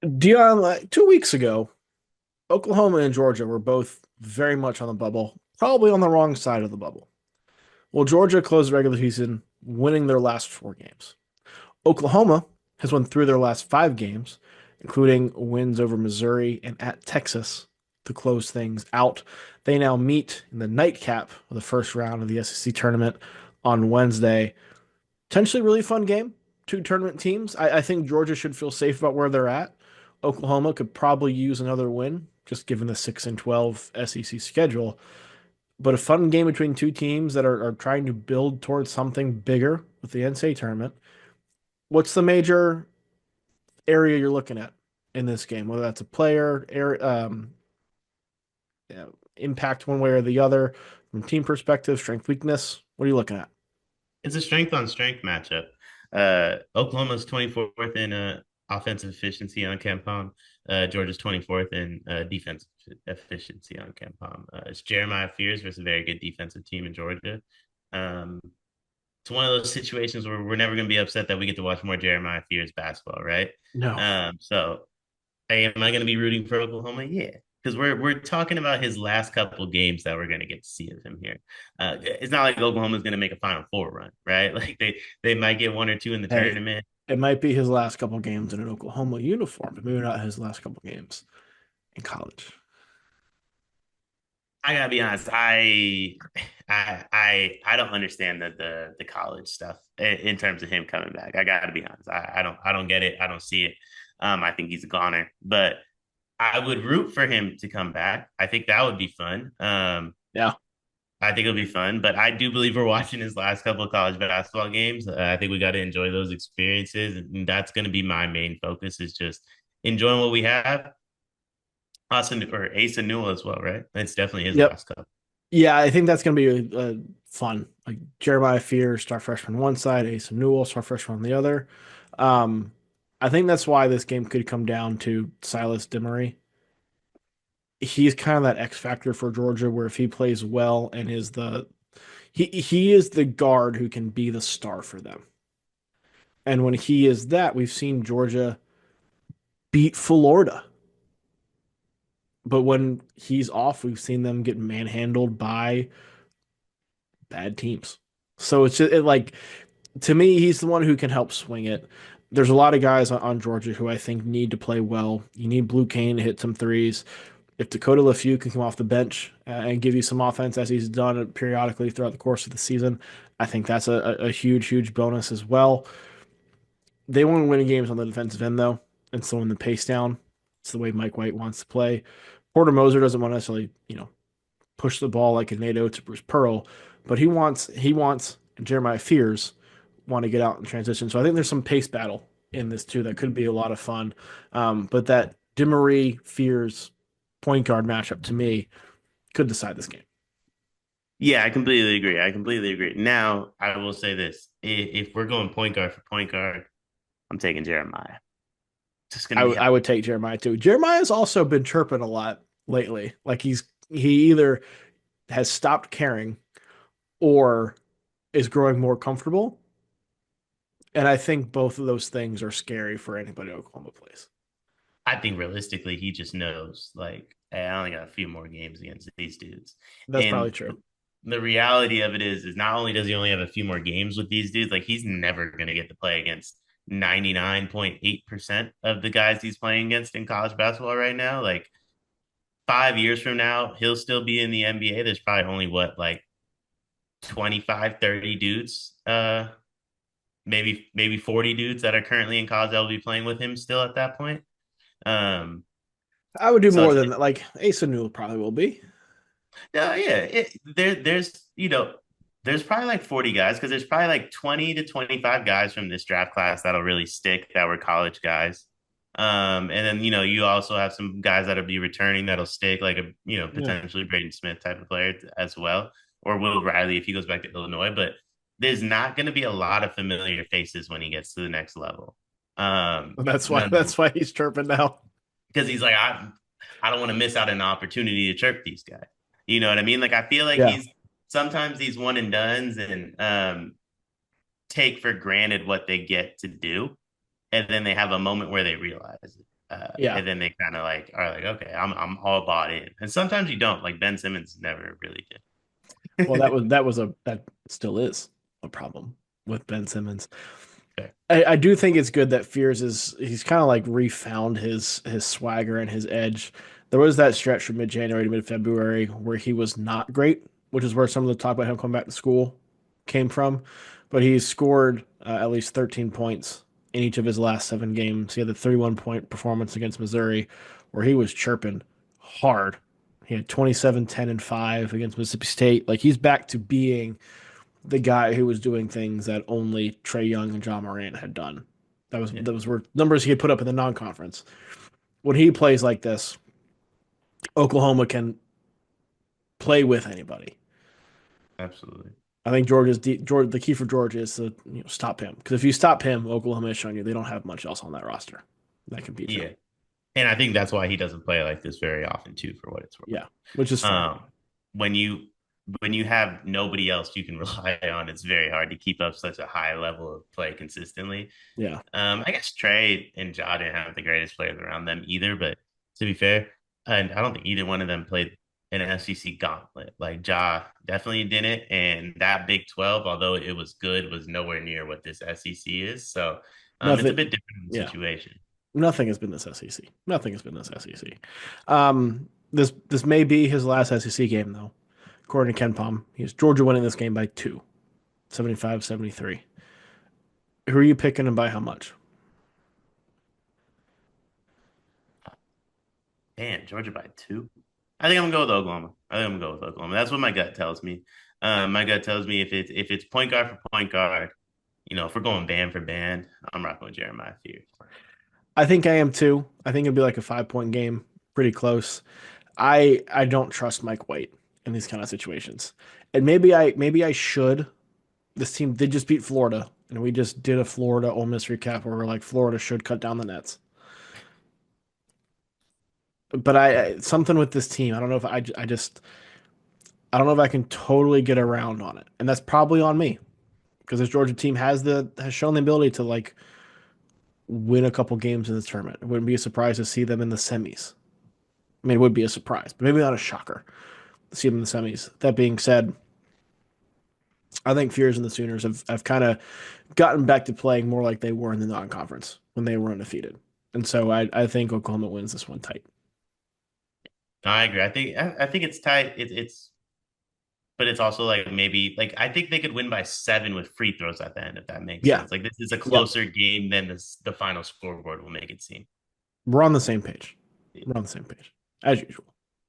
Dion, 2 weeks ago, Oklahoma and Georgia were both very much on the bubble, probably on the wrong side of the bubble. Well, Georgia closed the regular season winning their last 4 games. Oklahoma has won through their last 5 games, including wins over Missouri and at Texas to close things out. They now meet in the nightcap of the first round of the SEC tournament on Wednesday. Potentially really fun game. Two tournament teams. I think Georgia should feel safe about where they're at. Oklahoma could probably use another win, just given the 6-12 SEC schedule. But a fun game between two teams that are trying to build towards something bigger with the NCAA tournament. What's the major area you're looking at in this game? Whether that's a player, yeah, impact one way or the other, from team perspective, strength, weakness. What are you looking at? It's a strength on strength matchup. Oklahoma's 24th in offensive efficiency on KenPom. Georgia's 24th in defensive efficiency on KenPom. It's Jeremiah Fears versus a very good defensive team in Georgia. Um, it's one of those situations where we're never going to be upset that we get to watch more Jeremiah Fears basketball, right? No. So hey, am I going to be rooting for Oklahoma? Yeah, because we're talking about his last couple games that we're going to get to see of him here. It's not like Oklahoma's going to make a Final Four run, right? Like they might get one or two in the Hey, tournament. it might be his last couple games in an Oklahoma uniform, but maybe not his last couple games in college. I gotta be honest, I don't understand the college stuff in terms of him coming back. I gotta be honest, I don't get it. I don't see it. I think he's a goner, but I would root for him to come back. I think that would be fun. Yeah. I think it'll be fun, but I do believe we're watching his last couple of college basketball games. I think we got to enjoy those experiences, and that's going to be my main focus is just enjoying what we have. Austin or Asa Newell as well, right? It's definitely his Yep. last cup. Yeah, I think that's going to be fun. Like Jeremiah Fear, star freshman on one side, Asa Newell, star freshman on the other. Um, I think that's why this game could come down to Silas Dimery. He's kind of that X factor for Georgia, where if he plays well and is he is the guard who can be the star for them. And when he is that, we've seen Georgia beat Florida. But when he's off, we've seen them get manhandled by bad teams. So it's just like to me, he's the one who can help swing it. There's a lot of guys on Georgia who I think need to play well. You need Blue Kane to hit some threes. If Dakota LeFew can come off the bench and give you some offense as he's done periodically throughout the course of the season, I think that's a huge, huge bonus as well. They want to win games on the defensive end though, and slowing the pace down. It's the way Mike White wants to play. Porter Moser doesn't want to necessarily, push the ball like a NATO to Bruce Pearl, but he wants Jeremiah Fears want to get out in transition. So I think there's some pace battle in this too that could be a lot of fun. But that Dimery Fears point guard matchup to me could decide this game. Yeah, I completely agree. I completely agree. Now, I will say this: if we're going point guard for point guard, I'm taking Jeremiah. Just gonna be I would take Jeremiah too. Jeremiah's also been chirping a lot lately. Like he either has stopped caring or is growing more comfortable. And I think both of those things are scary for anybody Oklahoma plays. I think realistically, he just knows like, hey, I only got a few more games against these dudes. That's probably And true. the reality of it is not only does he only have a few more games with these dudes, like he's never going to get to play against 99.8% of the guys he's playing against in college basketball right now. Like 5 years from now, he'll still be in the NBA. There's probably only what, like 25, 30 dudes, maybe 40 dudes that are currently in college that will be playing with him still at that point. Um, I would do so more than that. Like Asa Newell probably will be. yeah, there's probably like 40 guys because there's probably like 20 to 25 guys from this draft class that'll really stick that were college guys. And then you also have some guys that'll be returning that'll stick, like a Yeah. potentially Braden Smith type of player as well, or Will Riley if he goes back to Illinois. But there's not going to be a lot of familiar faces when he gets to the next level. That's why None that's why he's chirping now. because he's like I don't want to miss out on an opportunity to chirp these guys. You know what I mean? Like I feel like Yeah. he's sometimes these one and dones and take for granted what they get to do, and then they have a moment where they realize it. Yeah. And then they kind of like are like, okay, I'm all bought in. And sometimes you don't. Like Ben Simmons never really Well, did. that still is a problem with Ben Simmons. Okay. I do think it's good that Fears he's kind of like refound his swagger and his edge. There was that stretch from mid-January to mid-February where he was not great, which is where some of the talk about him coming back to school came from. But he's scored at least 13 points in each of his last 7 games. He had the 31-point performance against Missouri where he was chirping hard. He had 27, 10, and 5 against Mississippi State. Like he's back to being the guy who was doing things that only Trae Young and John Morant had done. Yeah, Those were numbers he had put up in the non-conference. When he plays like this, Oklahoma can play with anybody. absolutely. I think George. The key for Georgia is to stop him, because if you stop him, Oklahoma is showing you they don't have much else on that roster that can beat him. Yeah. And I think that's why he doesn't play like this very often too, for what it's worth. Yeah, which is fine. Um, when you have nobody else you can rely on, it's very hard to keep up such a high level of play consistently. Yeah, I guess Trey and Ja didn't have the greatest players around them either, but to be fair, and I don't think either one of them played an SEC gauntlet. Like Ja definitely didn't, and that Big 12, although it was good, was nowhere near what this SEC is. So it's a nothing. bit different Yeah, situation. nothing has been this SEC. Nothing has been this SEC. This may be his last SEC game though. According to Ken Palm, he has Georgia winning this game by 2, 75-73. Who are you picking and by how much? Man, Georgia by 2. I think I'm gonna go with Oklahoma. I think I'm gonna go with Oklahoma. That's what my gut tells me. My gut tells me if it's point guard for point guard, if we're going band for band, I'm rocking with Jeremiah Fears. I think I am too. I think it'd be like a 5 point game, pretty close. I don't trust Mike White in these kind of situations, and maybe I should. This team did just beat Florida, and we just did a Florida Ole Miss recap where we're like Florida should cut down the nets. But something with this team, I don't know if I just I don't know if I can totally get around on it, and that's probably on me because this Georgia team has shown the ability to like win a couple games in the tournament. It wouldn't be a surprise to see them in the semis. I mean, it would be a surprise, but maybe not a shocker to see them in the semis. That being said, I think Fears and the Sooners have kind of gotten back to playing more like they were in the non-conference when they were undefeated. And so I think Oklahoma wins this one tight. I agree. I think it's tight. But it's also like maybe like I think they could win by 7 with free throws at the end, if that makes Yeah. sense. Like this is a Yep. closer game than the final scoreboard will make it seem. We're on the same page. We're on the same page, as usual.